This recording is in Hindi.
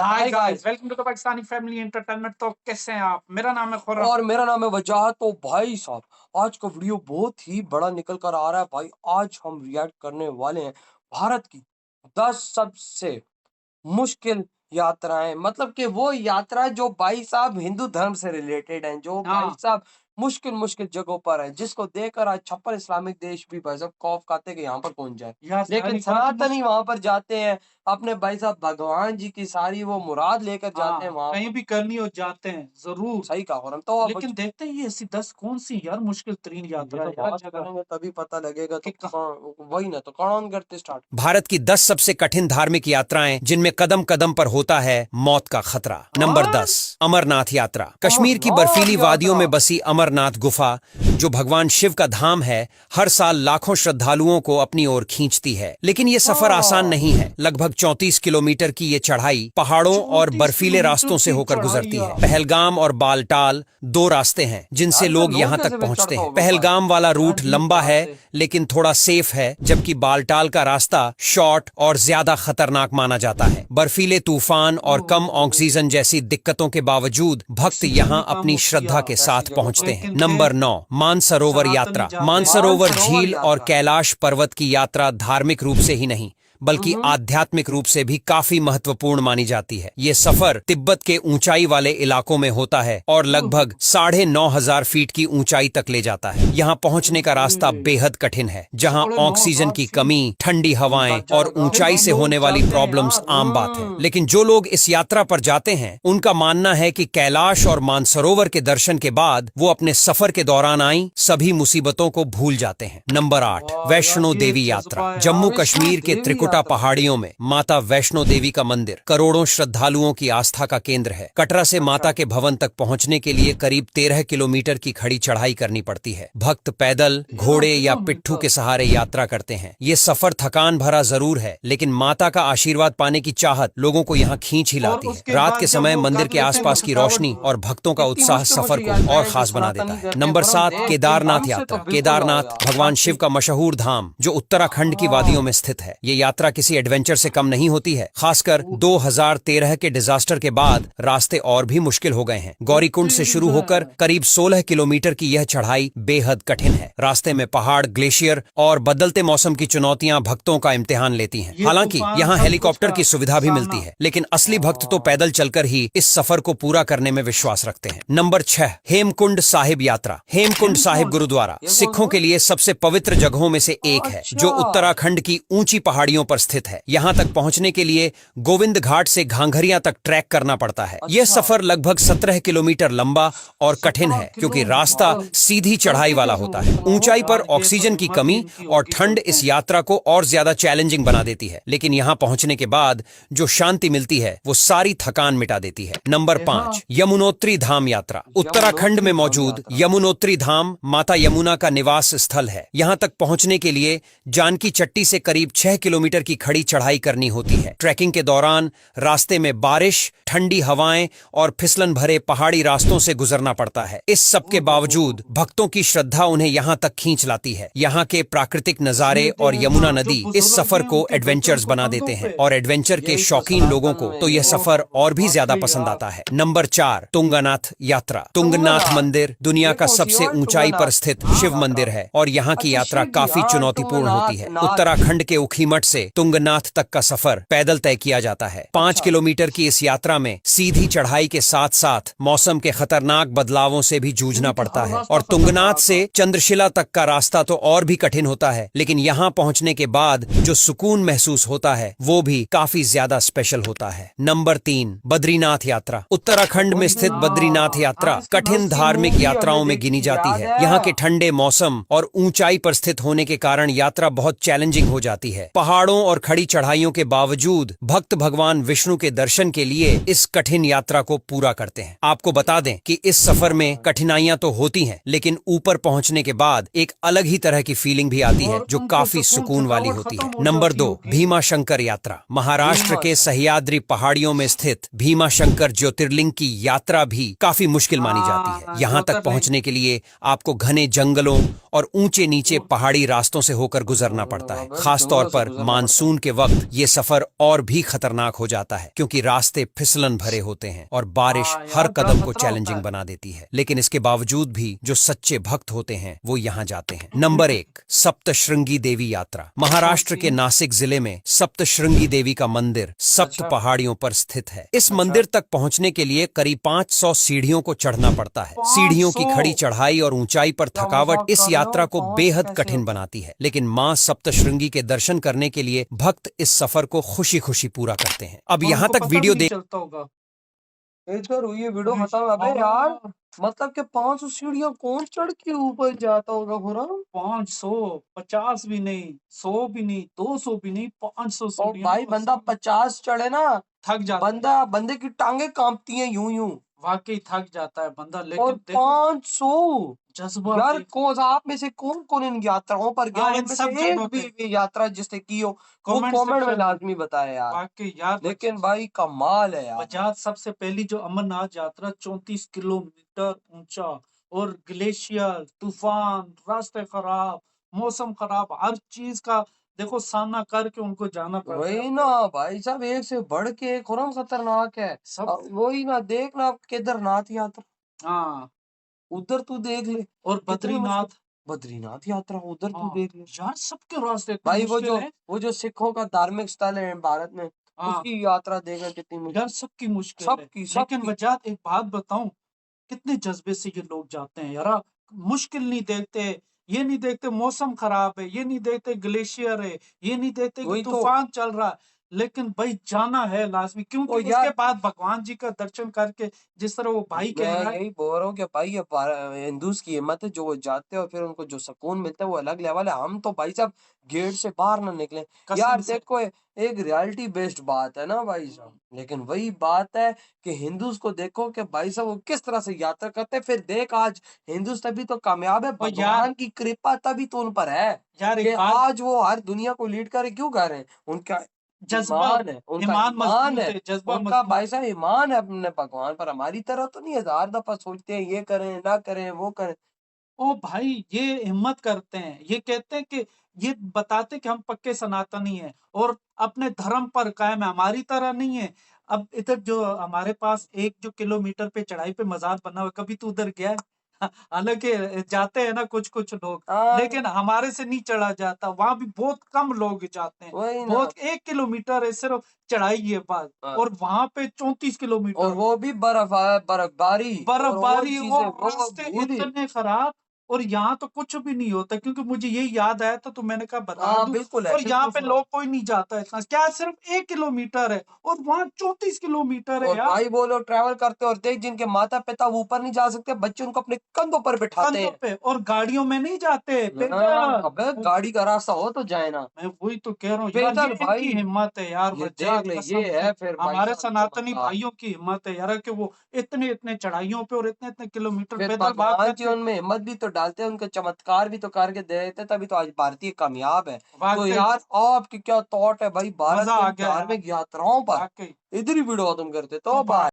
Hi guys, welcome to the Pakistani family entertainment. तो कैसे हैं आप? मेरा नाम है खुर्रम। और मेरा नाम है वजाहत। तो भाई साहब, आज का वीडियो बहुत ही बड़ा निकल कर आ रहा है भाई। आज हम रिएक्ट करने वाले हैं भारत की 10 सबसे मुश्किल यात्राएं, मतलब कि वो यात्राएं जो भाई साहब हिंदू धर्म से रिलेटेड हैं, जो भाई हाँ साहब मुश्किल मुश्किल जगहों पर है, जिसको देखकर आज छप्पर इस्लामिक देश भी भाई साहब खौफ खाते कि यहाँ पर कौन जाए। यार, लेकिन सारी बात सनातनी वहां पर जाते हैं, अपने भाई साहब भगवान जी की सारी वो मुराद लेकर जाते हैं हाँ, वहां कहीं पर। भी करनी हो जाते हैं जरूर। सही कहा खुरम। तो अब लेकिन देखते हैं ये ऐसी 10 कौन सी यार मुश्किल तरीन ये यात्रा तो है यार बात जगह करेंगे तभी पता लगेगा। तो कि कहाँ। वही ना, तो कौन करते स्टार्ट। भारत की 10 सबसे कठिन धार्मिक यात्राएं जिनमें कदम कदम पर होता है मौत का खतरा। नंबर 10, अमरनाथ यात्रा। कश्मीर की बर्फीली वादियों में बसी अमरनाथ गुफा, जो भगवान शिव का धाम है, हर साल लाखों श्रद्धालुओं को अपनी ओर खींचती है। लेकिन ये सफर आसान नहीं है। लगभग 34 किलोमीटर की ये चढ़ाई पहाड़ों और 34 बर्फीले रास्तों से की होकर चढ़ाई गुजरती है। यार। पहलगाम और बालटाल दो रास्ते हैं जिनसे यार, लोग लोग यहाँ कैसे तक भी पहुँचते चढ़ते हैं। होंगे पहलगाम वाला रूट अजीब लंबा बात है है। लेकिन थोड़ा सेफ है, जबकि बालटाल का रास्ता शॉर्ट और ज्यादा खतरनाक माना जाता है। बर्फीले तूफान और कम ऑक्सीजन जैसी दिक्कतों के बावजूद भक्त यहाँ अपनी श्रद्धा के साथ पहुँचते हैं। नंबर 9, मानसरोवर यात्रा। मानसरोवर झील और कैलाश पर्वत की यात्रा धार्मिक रूप से ही नहीं बल्कि आध्यात्मिक रूप से भी काफी महत्वपूर्ण मानी जाती है। ये सफर तिब्बत के ऊंचाई वाले इलाकों में होता है और लगभग 9,500 फीट की ऊंचाई तक ले जाता है। यहाँ पहुंचने का रास्ता बेहद कठिन है, जहाँ ऑक्सीजन की कमी, ठंडी हवाएं और ऊंचाई से होने वाली प्रॉब्लम्स आम बात है। लेकिन जो लोग इस यात्रा पर जाते हैं, उनका मानना है कि कैलाश और मानसरोवर के दर्शन के बाद वो अपने सफर के दौरान आई सभी मुसीबतों को भूल जाते हैं। नंबर 8, वैष्णो देवी यात्रा। जम्मू कश्मीर के त्रिकुटा पहाड़ियों में माता वैष्णो देवी का मंदिर करोड़ों श्रद्धालुओं की आस्था का केंद्र है। कटरा से माता के भवन तक पहुंचने के लिए करीब 13 किलोमीटर की खड़ी चढ़ाई करनी पड़ती है। भक्त पैदल, घोड़े या पिट्ठू के सहारे यात्रा करते हैं। ये सफर थकान भरा जरूर है, लेकिन माता का आशीर्वाद पाने की चाहत लोगों को यहाँ खींच ही लाती है। रात के समय मंदिर के आसपास की रोशनी और भक्तों का उत्साह सफर को और खास बना देता है। नंबर 7, केदारनाथ यात्रा। केदारनाथ भगवान शिव का मशहूर धाम, जो उत्तराखंड की वादियों में स्थित है। ये यात्रा किसी एडवेंचर से कम नहीं होती है। खासकर 2013 के डिजास्टर के बाद रास्ते और भी मुश्किल हो गए हैं। गौरीकुंड से शुरू होकर करीब 16 किलोमीटर की यह चढ़ाई बेहद कठिन है। रास्ते में पहाड़, ग्लेशियर और बदलते मौसम की चुनौतियां भक्तों का इम्तिहान लेती हैं। हालांकि यहाँ हेलीकॉप्टर की सुविधा भी मिलती है, लेकिन असली भक्त तो पैदल चलकर ही इस सफर को पूरा करने में विश्वास रखते हैं। नंबर 6, हेमकुंड साहिब यात्रा। हेमकुंड साहिब गुरुद्वारा सिखों के लिए सबसे पवित्र जगहों में से एक है, जो उत्तराखंड की ऊंची पहाड़ियों पर स्थित है। यहाँ तक पहुंचने के लिए गोविंद घाट से घांघरिया तक ट्रैक करना पड़ता है। यह सफर लगभग 17 किलोमीटर लंबा और कठिन है, क्योंकि रास्ता सीधी चढ़ाई वाला होता है। ऊंचाई पर ऑक्सीजन की कमी और ठंड इस यात्रा को और ज्यादा चैलेंजिंग बना देती है, लेकिन यहाँ पहुंचने के बाद जो शांति मिलती है वो सारी थकान मिटा देती है। नंबर 5, यमुनोत्री धाम यात्रा। उत्तराखंड में मौजूद यमुनोत्री धाम माता यमुना का निवास स्थल है। यहाँ तक पहुंचने के लिए जानकी चट्टी से करीब 6 किलोमीटर की खड़ी चढ़ाई करनी होती है। ट्रैकिंग के दौरान रास्ते में बारिश, ठंडी हवाएं और फिसलन भरे पहाड़ी रास्तों से गुजरना पड़ता है। इस सब के बावजूद भक्तों की श्रद्धा उन्हें यहाँ तक खींच लाती है। यहाँ के प्राकृतिक नजारे और यमुना नदी इस सफर को एडवेंचर्स बना देते हैं, और एडवेंचर के शौकीन लोगों को तो यह सफर और भी ज्यादा पसंद आता है। नंबर 4, तुंगनाथ यात्रा। तुंगनाथ मंदिर दुनिया का सबसे ऊंचाई पर स्थित शिव मंदिर है, और यहाँ की यात्रा काफी चुनौतीपूर्ण होती है। उत्तराखंड के उखीमठ से तुंगनाथ तक का सफर पैदल तय किया जाता है। 5 किलोमीटर की इस यात्रा में सीधी चढ़ाई के साथ साथ मौसम के खतरनाक बदलावों से भी जूझना पड़ता है, और तुंगनाथ से चंद्रशिला तक का रास्ता तो और भी कठिन होता है। लेकिन यहाँ पहुंचने के बाद जो सुकून महसूस होता है वो भी काफी ज्यादा स्पेशल होता है। नंबर 3, बद्रीनाथ यात्रा। उत्तराखंड में स्थित बद्रीनाथ यात्रा कठिन धार्मिक यात्राओं में गिनी जाती है। यहाँ के ठंडे मौसम और ऊंचाई पर स्थित होने के कारण यात्रा बहुत चैलेंजिंग हो जाती है। पहाड़ों और खड़ी चढ़ाइयों के बावजूद भक्त भगवान विष्णु के दर्शन के लिए इस कठिन यात्रा को पूरा करते हैं। आपको बता दें कि इस सफर में कठिनाइयां तो होती हैं, लेकिन ऊपर पहुंचने के बाद एक अलग ही तरह की फीलिंग भी आती है, जो काफी सुकून वाली होती है। नंबर 2, भीमा शंकर यात्रा। महाराष्ट्र के सह्याद्री पहाड़ियों में स्थित भीमा शंकर ज्योतिर्लिंग की यात्रा भी काफी मुश्किल मानी जाती है। यहाँ तक पहुंचने के लिए आपको घने जंगलों और ऊंचे नीचे पहाड़ी रास्तों से होकर गुजरना पड़ता है। खासतौर पर मानसून के वक्त ये सफर और भी खतरनाक हो जाता है क्योंकि रास्ते फिसलन भरे होते हैं और बारिश हाँ हर यार, बड़ा कदम को खतरा होता चैलेंजिंग है। बना देती है। लेकिन इसके बावजूद भी जो सच्चे भक्त होते हैं वो यहाँ जाते हैं। नंबर 1, सप्तशृंगी देवी यात्रा। महाराष्ट्र के ओके। नासिक जिले में सप्तशृंगी देवी का मंदिर सप्त अच्छा। पहाड़ियों पर स्थित है। इस अच्छा। मंदिर तक पहुंचने के लिए करीब 500 सीढ़ियों को चढ़ना पड़ता है। सीढ़ियों की 500? खड़ी चढ़ाई और ऊंचाई पर क्या थकावट मजाक इस कर रहे हो? यात्रा को 500 बेहद कैसे कठिन होता है? बनाती है। लेकिन मां सप्तशृंगी के दर्शन करने के लिए भक्त इस सफर को खुशी खुशी पूरा करते हैं। अब और यहाँ उनको तक पता वीडियो भी नहीं देख चलता होगा। इधर हुई है वीडियो अरे खत्म। अबे यार, हाँ, मतलब कि 500 सीढ़ियां कौन चढ़ के ऊपर जाता होगा खुराम? 500, 50 भी नहीं, 100 भी नहीं, 200 भी नहीं, 500 और सीढ़ियां भाई बंदा वसीम 50 चढ़े ना, थक जाता है। बंदे की टांगे कांपती हैं यूं यूं। वाकई थक जाता है बंदा, और लेकिन देखो 500 जज्बा यार, देख। कौन आप में से कौन कौन इन यात्राओं पर गया? हाँ, इन उनमें से सब एक जगहों भी पे ये यात्रा जिसने की हो वो कमेंट कमेंट में सेक्शन में लाजमी बताए यार। वाकई यार। लेकिन भाई कमाल है यार। बजाज सबसे पहली जो अमरनाथ यात्रा 34 किलोमीटर ऊंचा, और ग्लेशियर, तूफान, रास्ते खराब, मौसम खराब, हर चीज का देखो सामना करके उनको जाना पड़ता है। वही ना भाई साहब, एक से बढ़ के एक और खतरनाक है। सब वही ना, देखना केदारनाथ यात्रा, हाँ, उधर तू देख ले और कितनी मुश्किल। बद्रीनाथ। बद्रीनाथ यात्रा उधर तू हाँ देख ले यार, सबके रास्ते इतने भाई। मुश्किल है। वो जो सिखों का धार्मिक स्थल है भारत में, हाँ उसकी यात्रा देखना कितनी यार, मुश्किल। सबकी मुश्किल है। सबकी लेकिन सबकी। वजात एक बात बताऊं, कितने जज्बे से ये लोग जाते हैं यार। मुश्किल नहीं देखते, ये नहीं देखते मौसम खराब है, ये नहीं देखते ग्लेशियर है, ये नहीं देखते कि वही तो। तूफान चल रहा है, लेकिन भाई जाना है लाजमी, क्योंकि ओ उसके यार, बाद भगवान जी का दर्शन करके, जिस तरह वो भाई कह मैं रहा है। यही बोल रहा हूँ कि भाई ये हिंदूज की हिम्मत है, जो वो जाते हैं और फिर उनको जो सुकून मिलता है वो अलग लेवल है। हम तो भाई साहब गेट से बाहर ना निकले कसम यार। से। देखो एक रियलिटी बेस्ड बात है ना भाई साहब, लेकिन वही बात है कि हिंदूज को देखो कि भाई साहब वो किस तरह से यात्रा करते हैं। फिर देख आज हिंदूज तभी तो कामयाब है, और यार, भगवान की कृपा तभी तो उन पर है यार कि एक बात, आज वो हर दुनिया को लीड करे। क्यों कर रहे हैं? उनका जज्बा, ईमान है, उनका ईमान ईमान मजबूत है। है, जज्बा उनका मजबूत भाई है। साहब ईमान है अपने भगवान पर। हमारी तरह तो नहीं हजार दफा सोचते हैं ये करें ना करें वो करें। ओ भाई, ये हिम्मत करते हैं, ये कहते हैं कि ये बताते कि हम पक्के सनातनी हैं और अपने धर्म पर कायम है, हमारी तरह नहीं है। अब इधर जो हमारे पास 1 जो किलोमीटर पे चढ़ाई पे मजार बना हुआ है, कभी तू उधर गया है? हालांकि जाते हैं ना कुछ कुछ लोग, हाँ लेकिन हमारे से नहीं चढ़ा जाता, वहां भी बहुत कम लोग जाते हैं। वही ना। बहुत 1 किलोमीटर है सिर्फ चढ़ाई है बस, हाँ, और वहां पे 34 और किलोमीटर वो भी बर्फबारी और वो बर्फबारी चीजें और वो रास्ते भूली। इतने खराब। और यहाँ तो कुछ भी नहीं होता, क्योंकि मुझे ये याद आया तो मैंने कहा बता हाँ दूं। बिल्कुल है, और यहाँ बिल्कुल पे सुना। लोग कोई नहीं जाता इतना, क्या सिर्फ 1 किलोमीटर है और वहां 34 किलोमीटर है और यार। भाई वो लोग ट्रैवल करते और देख जिनके माता पिता वो ऊपर नहीं जा सकते, बच्चे उनको अपने कंधों पर बिठाते कंधों हैं। पे, और गाड़ियों में नहीं जाते, हाँ, पैदल। अबे गाड़ी का रास्ता हो तो जाए ना। मैं वही तो कह रहा हूँ यार, पैदल ये भाई, इनकी हिम्मत है यार, ये देख वज्जात ले, ये कसम से। है फिर भाई हमारे साहब सनातनी चमत्कार। भाइयों की हिम्मत है यार, कि वो इतने इतने चढ़ाइयों पे और इतने इतने किलोमीटर फिर पैदल भाग भगवान जी करके। उनमें हिम्मत भी तो डालते हैं, उनके चमत्कार भी तो करके दे देते, तभी तो आज भारतीय कामयाब है। तो वाकई यार आपकी क्या थॉट है भाई भारत मजा की आ इन गया यार, धार्मिक यात्राओं पर? वाकई। इधर ही वीडियो तुम करते तो तो बाय।